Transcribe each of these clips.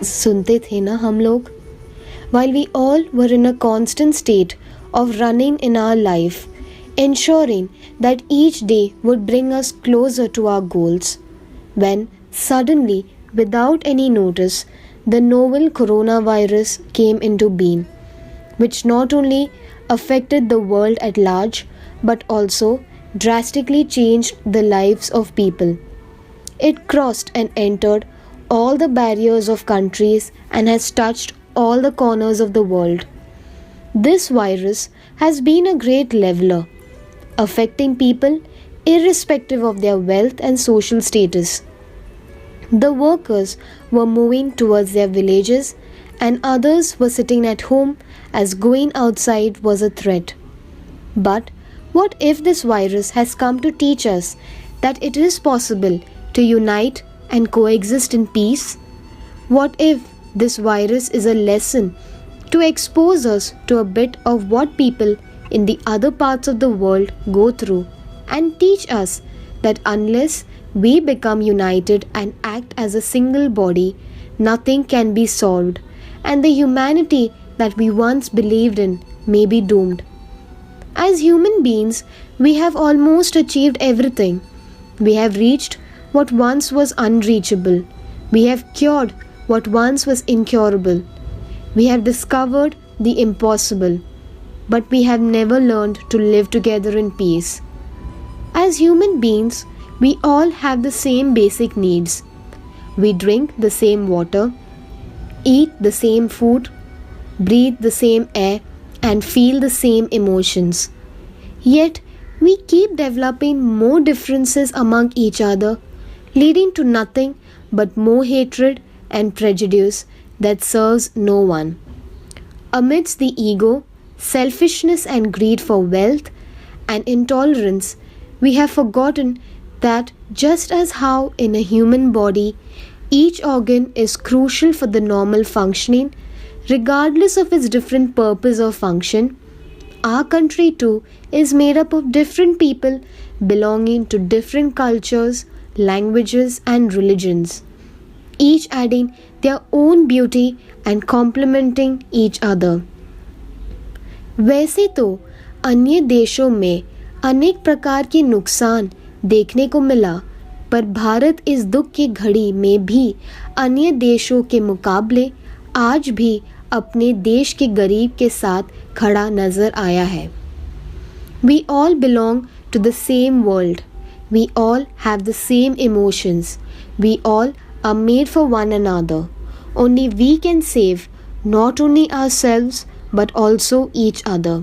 सुनते थे ना हम लोग, while we all were in a constant state of running in our life, ensuring that each day would bring us closer to our goals, when suddenly, without any notice, the novel coronavirus came into being, which not only affected the world at large but also drastically changed the lives of people. It crossed and entered all the barriers of countries and has touched all the corners of the world. This virus has been a great leveler, affecting people irrespective of their wealth and social status. The workers were moving towards their villages, and others were sitting at home as going outside was a threat. But what if this virus has come to teach us that it is possible to unite and coexist in peace? What if this virus is a lesson to expose us to a bit of what people in the other parts of the world go through and teach us that unless we become united and act as a single body, nothing can be solved, and the humanity that we once believed in may be doomed. As human beings, we have almost achieved everything. We have reached what once was unreachable. We have cured what once was incurable. We have discovered the impossible, but we have never learned to live together in peace. As human beings, we all have the same basic needs. We drink the same water, eat the same food, breathe the same air, and feel the same emotions. Yet, we keep developing more differences among each other, leading to nothing but more hatred and prejudice that serves no one. Amidst the ego, selfishness, and greed for wealth and intolerance, we have forgotten that just as how in a human body each organ is crucial for the normal functioning, regardless of its different purpose or function, our country too is made up of different people belonging to different cultures, languages, and religions, each adding their own beauty and complementing each other. वैसे तो अन्य देशों में अनेक प्रकार के नुकसान देखने को मिला, पर भारत इस दुख की घड़ी में भी अन्य देशों के मुकाबले आज भी अपने देश के गरीब के साथ खड़ा नजर आया है. We all belong to the same world. We all have the same emotions. We all are made for one another. Only we can save not only ourselves but also each other.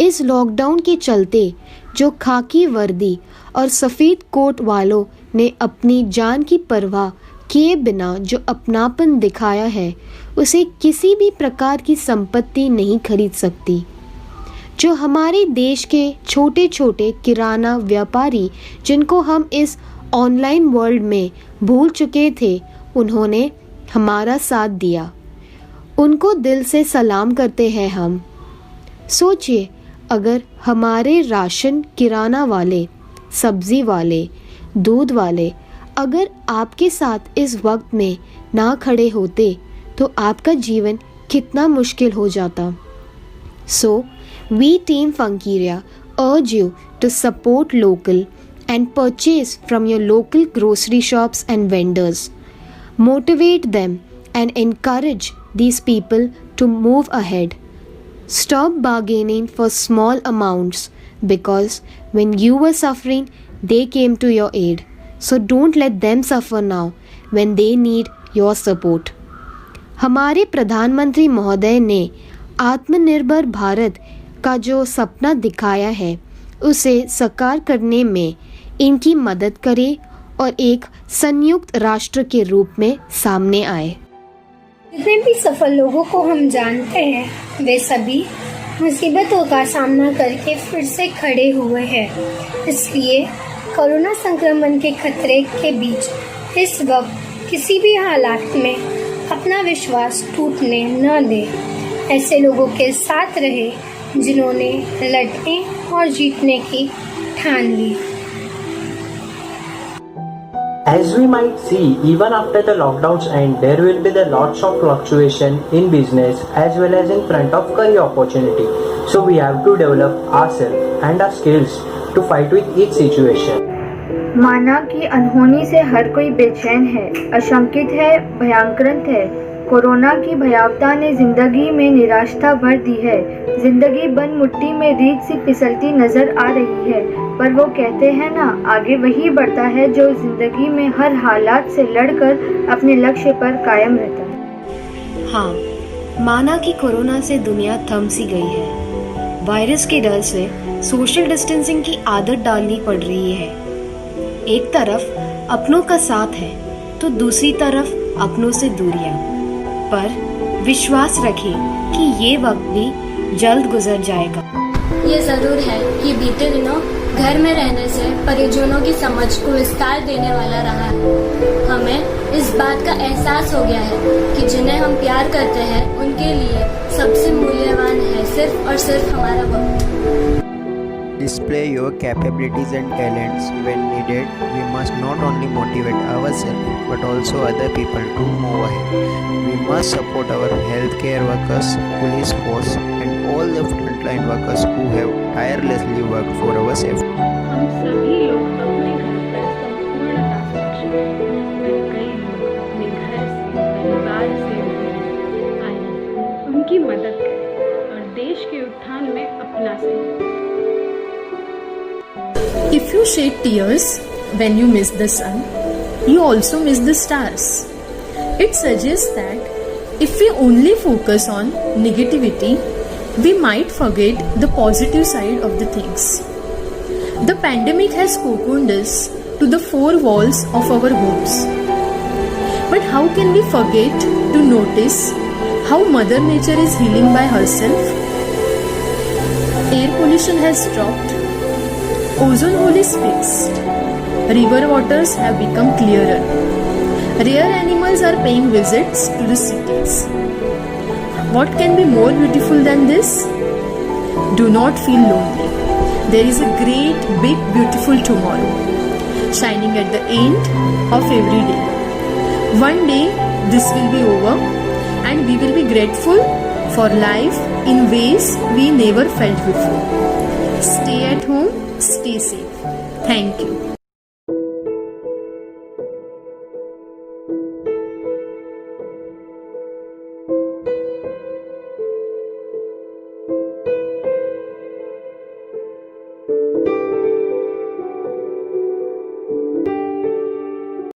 इस lockdown के चलते जो खाकी वर्दी और सफ़ेद coat वालों ने अपनी जान की परवाह किए बिना जो अपनापन दिखाया है, उसे किसी भी प्रकार की संपत्ति नहीं खरीद सकती. जो हमारे देश के छोटे छोटे किराना व्यापारी जिनको हम इस ऑनलाइन वर्ल्ड में भूल चुके थे, उन्होंने हमारा साथ दिया. उनको दिल से सलाम करते हैं हम. सोचिए, अगर हमारे राशन किराना वाले, सब्जी वाले, दूध वाले अगर आपके साथ इस वक्त में ना खड़े होते तो आपका जीवन कितना मुश्किल हो जाता. So, we Team Funkiria urge you to support local and purchase from your local grocery shops and vendors. Motivate them and encourage these people to move ahead. Stop bargaining for small amounts because when you were suffering, they came to your aid. So don't let them suffer now when they need your support. हमारे प्रधानमंत्री महोदय ने आत्मनिर्भर भारत का जो सपना दिखाया है, उसे साकार करने में इनकी मदद करें और एक संयुक्त राष्ट्र के रूप में सामने आए. जितने भी सफल लोगों को हम जानते हैं, वे सभी मुसीबतों का सामना करके फिर से खड़े हुए हैं. इसलिए कोरोना संक्रमण के खतरे के बीच इस वक्त किसी भी हालात में अपना विश्वास टूटने न दें. ऐसे लोगों के साथ रहे जिन्होंने लड़ने और जीतने की ठान ली. As we might see, even after the lockdowns end, there will be the lots of fluctuation in business as well as in front of career opportunity. So we have to develop ourselves and our skills to fight with each situation. माना कि अनहोनी से हर कोई बेचैन है, आशंकित है, भयांक्रांत है। कोरोना की भयावता ने जिंदगी में निराशा भर दी है। जिंदगी बन मुट्ठी में रीत सी फिसलती नजर आ रही है, पर वो कहते हैं ना, आगे वही बढ़ता है जो जिंदगी में हर हालात से लड़कर अपने लक्ष्य पर कायम रहता है। हाँ, माना कि कोरोना से दुनिया थम सी गई है। वायरस के डर से सोशल डिस्टेंसिंग की आदत डालनी पड़ रही है। एक तरफ अपनों का साथ है तो दूसरी तरफ अपनों से दूरियां। पर विश्वास रखें कि ये वक्त भी जल्द गुजर जाएगा। ये जरूर है कि बीते दिनों घर में रहने से परिजनों की समझ को विस्तार देने वाला रहा है। हमें इस बात का एहसास हो गया है कि जिन्हें हम प्यार करते हैं उनके लिए सबसे मूल्यवान है सिर्फ और सिर्फ हमारा वक्त। Display your capabilities and talents when needed. We must not only motivate ourselves but also other people to move ahead. We must support our healthcare workers, police force and all the frontline workers who have tirelessly worked for our safety. हम सभी लोग अपने घर पर संपूर्णता सुरक्षित हैं, पर कई लोग अपने घर से, परिवार से दूर आए। उनकी मदद करें और देश के उत्थान में अपना सहयोग। If you shed tears when you miss the sun, you also miss the stars. It suggests that if we only focus on negativity, we might forget the positive side of the things. The pandemic has cocooned us to the four walls of our homes. But how can we forget to notice how Mother Nature is healing by herself? Air pollution has dropped. Ozone hole is fixed. River waters have become clearer. Rare animals are paying visits to the cities. What can be more beautiful than this? Do not feel lonely. There is a great, big, beautiful tomorrow, shining at the end of every day. One day, this will be over, and we will be grateful for life in ways we never felt before. Stay at home. Stay safe. Thank you.